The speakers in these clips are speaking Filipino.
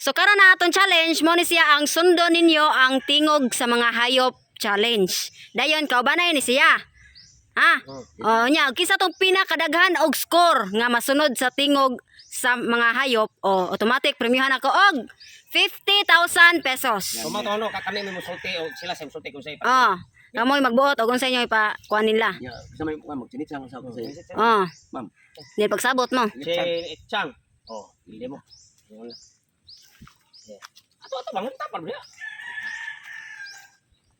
So karon na aton challenge mo ni siya ang sundo ninyo ang tingog sa mga hayop challenge. Dayon kaubanay ni siya. Ha? Nya kisa tong pinakadaghan og score nga masunod sa tingog sa mga hayop o automatic premiuhan ako og 50,000 pesos. So ano kami mo sulti o sila sa sulti kung sa ipa. Kamoy magbuot og unsa inyo ipakuan nila. Ya, sa may magsinit sang sa ko sa. Ma'am. Di pagsabot mo. Si Chang. Hindi mo. Ato bangon tapal niya.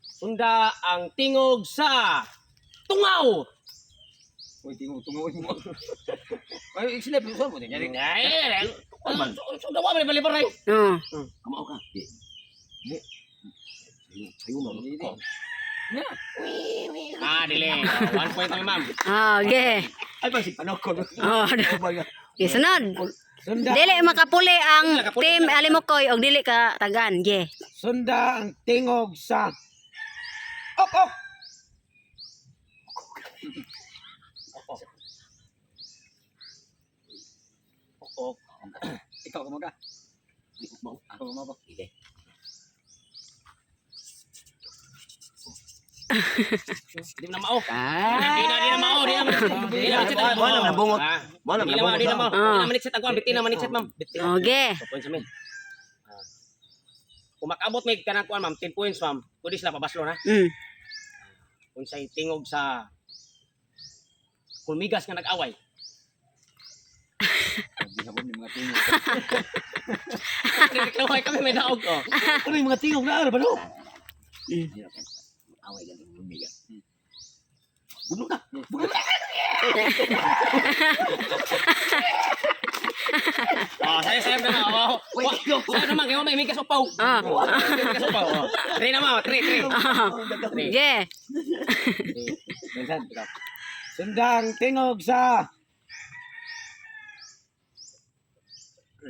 Sunda ang tingog sa tungaw. Uy, tungaw mo. Ay, sila puso mo din. Ay, sunda wa bali ray. Kamao ka. Di. Sayo mo. Dili. 1 point kami, ma'am. Okay. Ay, pag si panokon. Okay, sunod. Dili makapuli ang team Alimokoy og dili ka tagan. Ge. Sunda ang tingog sa ok. Ikaw kumaga. Ako mo ba? Sige. Di na mao. Di na mao. Di na bungot. Wala Di na mao. Di na manitsit ang kuan, bitin na manitsit, ma'am. Okay. Points sa kung makabot may kanang kuan, ma'am, 10 points, ma'am. Pwede sila pabaslo na. Kung sa'y tingog sa kulmigas nga nag-away. Reklaway kami may daog ko. Ano yung mga tingog na ano ba no? Away galing lumiga. Bunog ka. Saya na na. Saya naman kayo may migas upaw. Migas upaw. 3 na mo, 3. Okay. Sunda ang tingog sa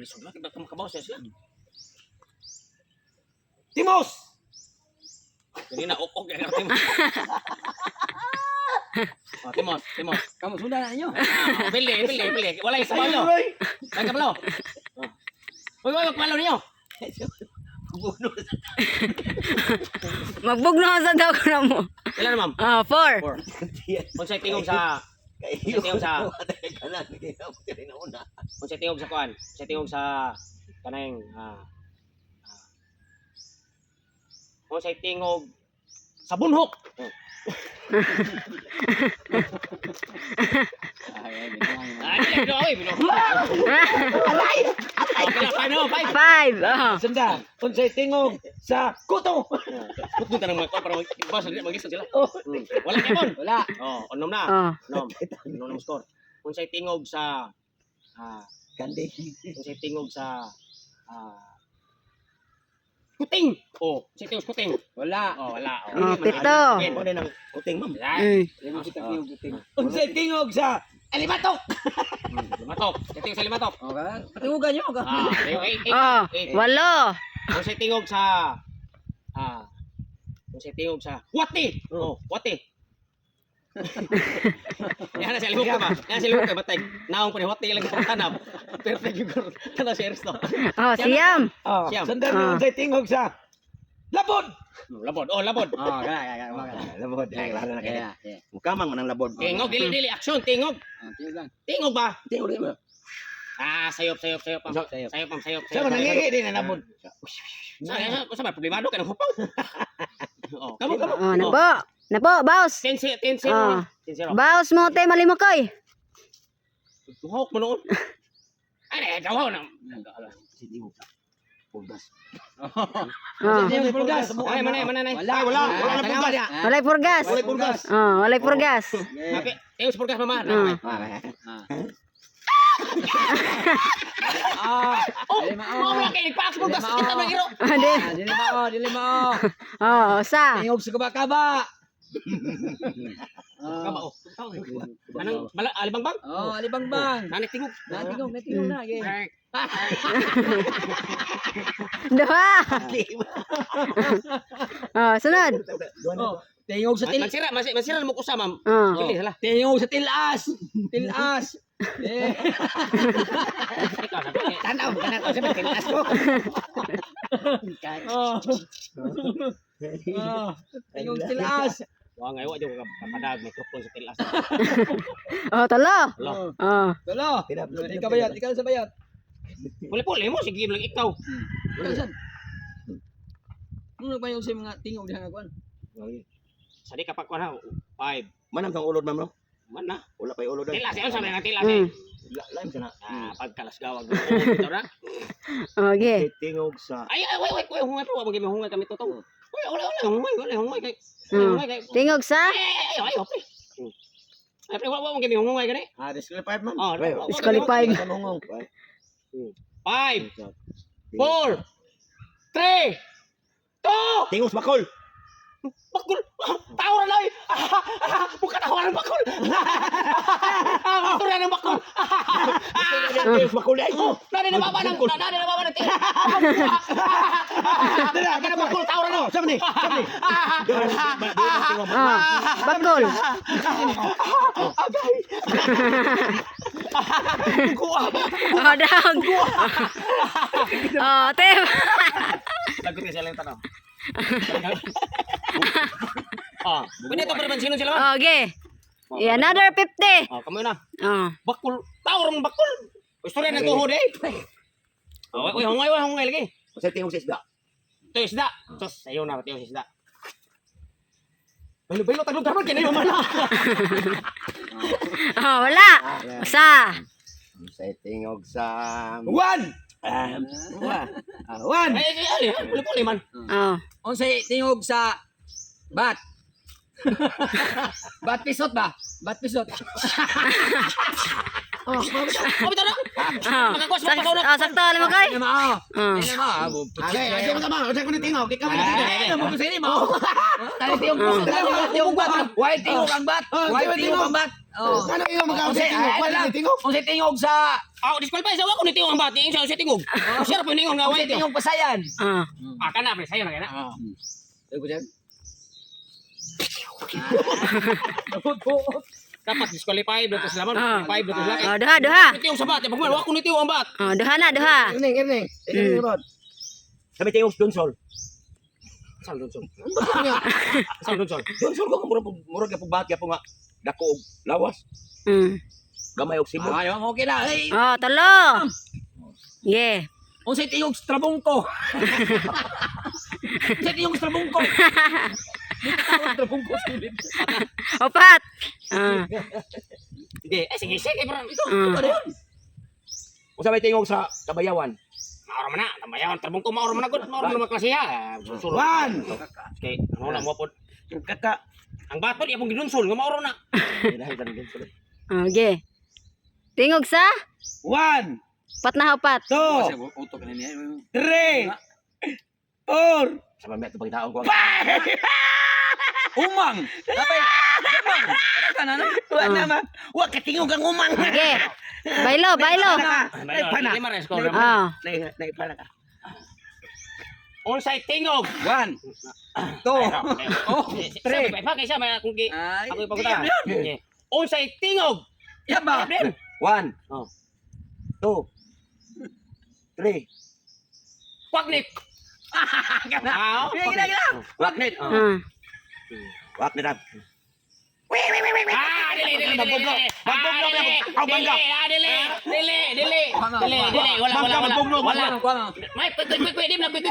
Sunda kita makabaw siya. Timos. Jadi na ok ya ngerti. Timos. Kamu sunda na ninyo. Pilih. Wala yung sabalo. Tangkap lo. Uy, magpalo niyo. Magbugno sa daw ko na mo. Ilan na, ma'am? 4. 4. Kung sa'y tingog sa... Kung sa'y tingog sa kuan. Sa'y tingog sa... Kanang... Kung sa'y tingog... Sa bunhok! Sunda unsay tingog sa kuto. Kuto tanang mga para mag-isa sila. Wala kemon. Wala. Onom na. Onom score. Kung sa'y tingog sa Kandi. kung sa'y tingog sa kuting. Sa'y tingog sa kuting. Wala. Wala. Pito. Ano nang kuting ma'am? Limo kita tingog kuting. Unsay tingog sa alimatok. Limatok. Sa'y tingog sa limatok. Tingugan nyo ka. Walo. Kung sa'y tingog sa wati. Wati. Yan na si Limok ba? Yan si Limok batay. Naong pa ni wati lang sa tanap. Perfect yung kana si Ernesto. Siyam. Siyam. Sunda unsay tingog sa labod. Labod. Labod. Labod. Klaro na kaya. Mukamang manang labod. Tingog dili action tingog. Tingog ba? Tingog din mo. Sayop. Sayop. Sa nangihi din na labod. Sa ba problemado ka ng hupaw. Kamu. Nabo, baos. 10-0. Baos mo te Malimokoy. Tuhok mo noon. Ay, gawa na. Si tingog sa pulgas. Pulgas. Ay, mana. Wala na pulgas. Walay purgas. Walay purgas. Tingog sa purgas mama. Mau kayak pak purgas kita mangiro. Dili mao. Sa. Tingog sa kaba-kaba. Kaba Anong alibangbang? Alibangbang. Nanik tingog. Natingog na. Duha. Sunod. Tingog sa Masira mo ko sa ma'am. Oh. Dili hala. Tingog sa tilas. Ikaw na ba? Tanaw ka na ko sa tilas ko. Tingog tilas. Wa nga wa jud ka kapadag mikrofon sa tilas. Oh, talo. Hello. Oh. Dalo. Ikaw bayat, ikaw sa bayat. Puli-puli mo sige lang ikaw. Wala san. Ano ba yung sa mga tingog diha nga kuan? Sadi ka pa ko na 5. Manam tang ulod ma'am no? Man na. Wala pa ulod ay. Tilas, ano sabi nga tilas Mm. eh. Lain sana. Pagkalas gawag. Ito na. Okay. Tingog sa Ay, wait, hungay pa. Wag mo hungay kami totoo. Wala, hungay kay. Mm. Hungay kay. Tingog sa Ay, pre. Ay, pre, wag mo kami hungay gani. disqualified ma'am. Oh, disqualified. Sa mongong. 5, 4, 3, 2, Tingog sa bakol. bakul. Tawaran na. Bukan tawaran bakul. Tawaran ng bakul. Tingog sa bakol ay. Nani na baba ng tingin. Nani na bakul tawaran no. Sama ni. Sama ni. Ah, bakol. Oh, dog. Oh, Tim. Lagot ka sila yung tanong. Pwede ito pero sino sila man? Okay. Another 50. Kamu na. Oh. Bakul. Tawaran bakul. Istorya ng tuhod eh. Hungay lagi. Sa tingog sa isda. Ito yung isda. Sos, ayaw na. Ito yung isda. Bailo, taglog dapat. Yan na yung mana. Oh, wala. Sa. Sa tingog sa One. One. Ay, puli-puli man. Oh. Unsay tingog sa bat? Bat pisot ba? Bat pisot. Oh, bitaw na. Oh. Makakuha sa pagkaw na. Oh, sakto. Alam mo kay? Ano mo? Oh. Ano mo? Ay, ay mo tama. Sa ko ni tingog. Ikaw ni Ano mo kasi mo? Tali tingog bat. Why tingog ang bat? Why tingog ang bat? Oh. Ano yung Unsay tingog? Unsay tingog sa Disqualify sa ako ni tingog ang bati. Siya sa tingog. Siya po ningon nga unsay wala tingog pasayan? Oh. Kana pre, sayo na kana. Ay ko diyan. Dapat disqualify dito sila man. 5 dito sila. Oh, duha. Tingog sa bati. Pagman ako ni tingog ang bat. Oh, duha na, duha. Irning. Irning. Sabi tingog donsol. Sal dun sol. Donsol ko murag ka pubat ka po nga dako og lawas. Mm. Gamay og sibol. Ayo okay na. Hey. Oh, talo. Yeah. Unsay tingog sa trabungko? Unsay tingog sa trabungko? Trabungko silid. Opat. Ah. Sige, bro. Usa may tingog sa kabayawan. Maoro man na, tambayan terbong ko maoro man na gud, maoro man klasiya. Susulod. One. Okay, ano na mo pod. Kaka. Ang bato di akong ginunsul, nga maoro na. Dahil dan donsol. Okay. Tingog sa? One. Pat na upat. Two. Utok na niya. Three. Four. Sa mamaya ito pagkitaon ko. Umang. Dapat umang. Kana na. Wa naman. Wa katingog ang umang. Okay. Bailo. Lima res ko. Oh. Naipala ka. Onside tingog. 1 2 Three. Pa kaysa may akong gi. Ay. Ako ipaguta. Onside tingog. Yaba. 1. Oh. 2. 3. Pagnit. Ah, Gila. Waknit. Ah. Waknit. Dili. Wala. May pwede na pwede.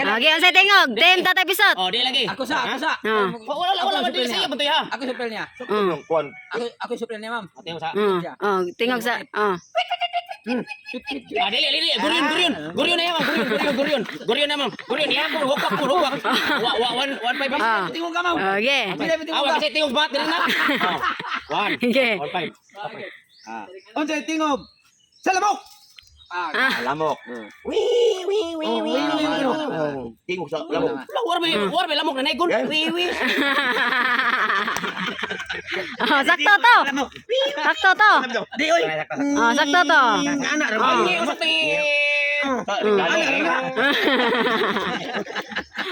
Okay, ang sa tingog. Team Tatay Pisot. Oh, di lagi. Ako sa. Ah. Wala dili siya puntoy ha. Ako supel niya. Yung kon. Ako supel niya, ma'am. Ate mo sa. Oh, tingog sa. Oh. Dili. Guryon na yan, Guryon na, ma'am. Guryon, yan ko, hukak. 1-5. Ah. Tingog ka, ma'am. Okay. Awa kasi tingog bat din na. 1. Okay. 1-5. Unsay tingog? Sa lamok. Lamok. Tingog sa lamok. War may lamok na naigon. Oh, sakto to. Sakto to. Di oy. Oh, sakto to. Anak ra Ang ba? iyo sa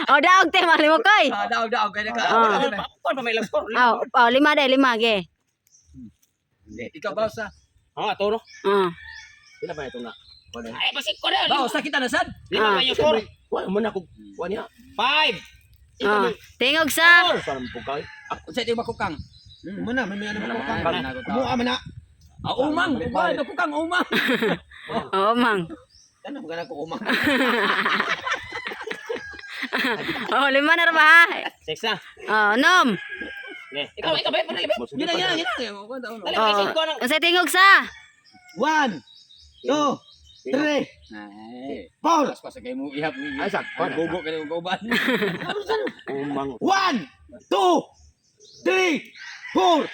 Oh, daog te mali mo koy. Daog kay naka. Kuan pa may lang score. Oh, 5 day, 5 ge. Ikaw ba sa? Oh, ato no. Pila ba ito nga? Ay, basik ko na. Ba sa kita na sad? Lima kayo score. Wala mo na ko. Wala niya. 5. Tingog sa. Sarang pugay. Sa ito makukang. Mana, may ano na Kukang. Kumuha man na. Umang. Wala kukang umang. Oh, mang. Ano mo kana ko umang. Oh, 5 na ra ba ha? 6 na. Oh, nom. Ikaw ba? Panali ba? Gina. Dali, Oh, isip ko na. unsay tingog sa? 1, 2, 3, 4. Pas sa kay mo ihap ni. Ay, sak. Bobo ka ni uban. Umang. 1, 2, 3, 4,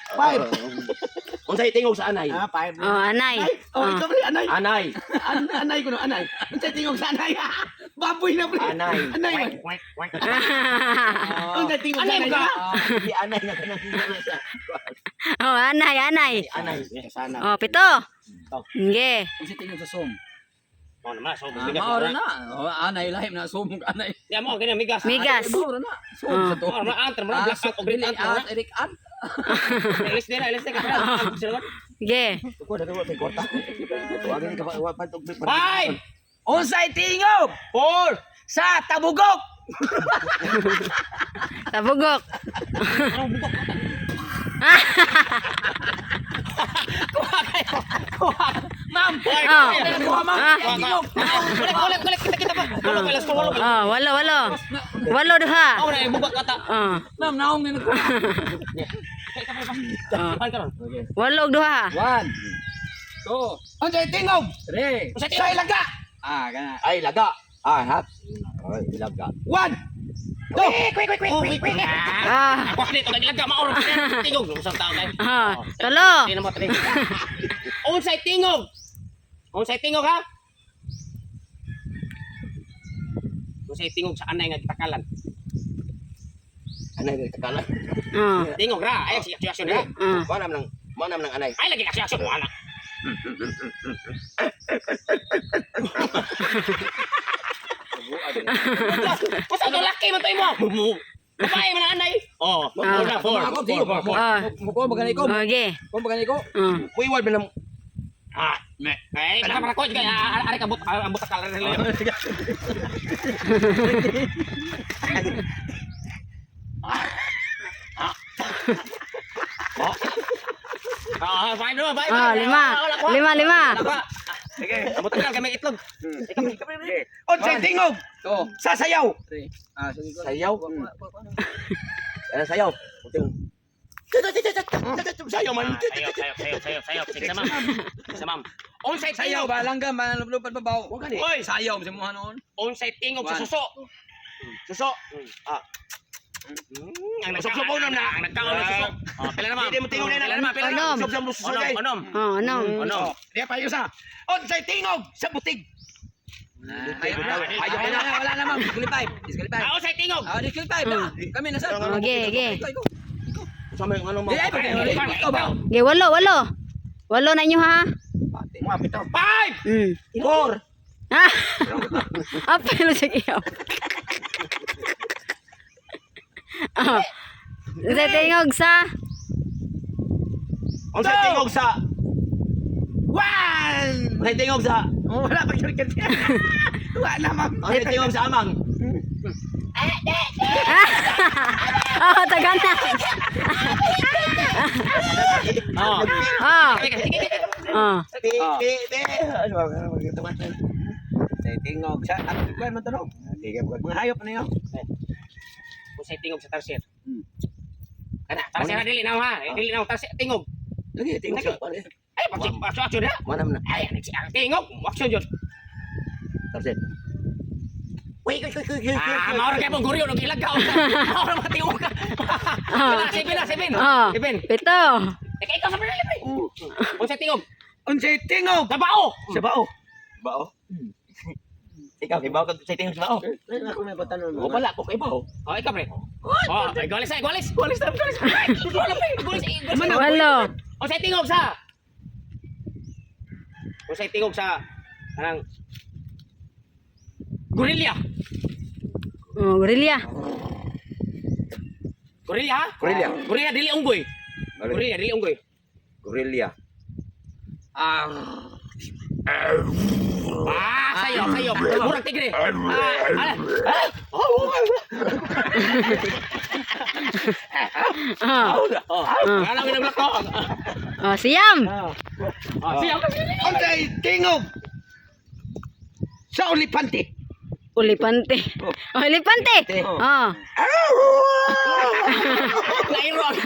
5. Unsay tingog sa anay? 5. Oh, anay. Oh, ito pre, anay. Anay. Anay ko no, anay. Unsay tingog sa anay? Baboy na pre. Anay. Anay. Unsay tingog sa Anay anay? ka. Di anay na kanang siya. Oh, anay. Anay. Sana. Oh, 7. Nge. Unsay tingog sa som? Oh, naman so Maoro na. Anay lahim na som anay. Ya mo kini migas. Migas. Maoro na. Som sa to. Oh, na antar mo black out og green out. Eric An. Ilis din ka. Ge. Ko na ko tay kota. Tuwagin ka ba pantog. 5, Unsay tingog 4. sa tabugok? Tabugok. Ma'am. Oh. Kuha ma'am. Tingog. Kulik kita pa. Walo pa las walo. Oh, 8. 8 duha. Oh, na ibubak kata. Oh. Ma'am, naong ni nagkuha. Pan karon. 8 duha. 1 2 Unsay tingog? 3 Unsay Sa ilaga. kana. Ay, laga. Hap. Ay, ilaga. 1, Quick. Ah. Ako dito naglaga maoro tingog usang tao kay. Ah, 3. Hindi na mo tre. Unsay tingog? Unsay tingog ha? Unsay tingog sa anay nga kitakalan? Anay ka kala. Oh. Tingog ra, ay aksyon ra. Manam ng anay. Ay lagi aksyon mo anak. Basta ka laki man to imo. Babae man ang anay. Oh, 4 na 4. Ako tingog. Ah. Muko magani ko. Oh, ge. Ko magani ko. Uy, wala na. Ah, ay para ko juga ari kabut ambot ka lang. Ah, fine no, fine. Oh, 5. 5. Sige, ambot ka kami itlog. Unsay tingog? To. Sa sayaw. 3 sige ko. Sayaw? Ano sayaw? Sayaw man. Sayaw. Sige, ma'am. Sa ma'am. Unsay Sayaw tingog? ba langgam ba lupad pa baw. Oy, Sayaw sa muha noon. unsay tingog sa suso? Suso. Ang Suso na. Ang nagkaon ng suso. Oh, pila na ma'am. Hindi mo tingog na. Pila na ma'am. Pila na. Onom. Suso mo suso kay. Onom. Oh, anong? Onom. Di pa yung sa. Unsay tingog sa butig. Ayaw na wala na ma'am. Disqualify. Disqualify. Ah, unsay tingog? Disqualify na. Kami na sa. Oh, ge. Sa may ano mo. Di ay ikaw ba? Ge, 8. 8 na inyo ha. Mo apito. 5. 4. Ah. Apelo sa iyo. Oh. Unsay tingog sa? Unsay tingog sa. 1. Unsay tingog sa. Wala pa yun kasi. Wala ma'am. Unsay tingog sa amang. Oh, tagana. Oh. Oh. Oh. Ano ba? Unsay tingog sa. Ano man tanong? Mga hayop na yun. Unsay tingog sa tarsier? Kana, tarsier dili na ha. Dili na tarsier tingog. Lagi tingog sa. Ay, aksyon na. Manam na. Ay, ang tingog, aksyon jud. Tapos. Uy. Ah, maor kay pong guryo nung ilagaw. Maor matingog ka. Pila, 7. Oh. 7. 7. Ikaw sa pala. Unsay tingog? Unsay tingog. Sa bao. Sa bao. Bao? Ikaw, kay bao ka sa tingog sa bao. Ako may patanong mo. Wala ko kay bao. Oh, ikaw pre. Oh, ay golis. Golis. Walo. Unsay tingog sa? Unsay tingog sa kanang Gorilla. Oh, gorilla. Korea? Korea. Korea dili unggoy. Balik. Korea dili unggoy. Gorilla. Sayo. Murag tigre. Ano mi naglako? Siyam. Siya ka sini. Unsay tingog? Sa olipante. Olipante. Oh, olipante. Oh. Nairo ang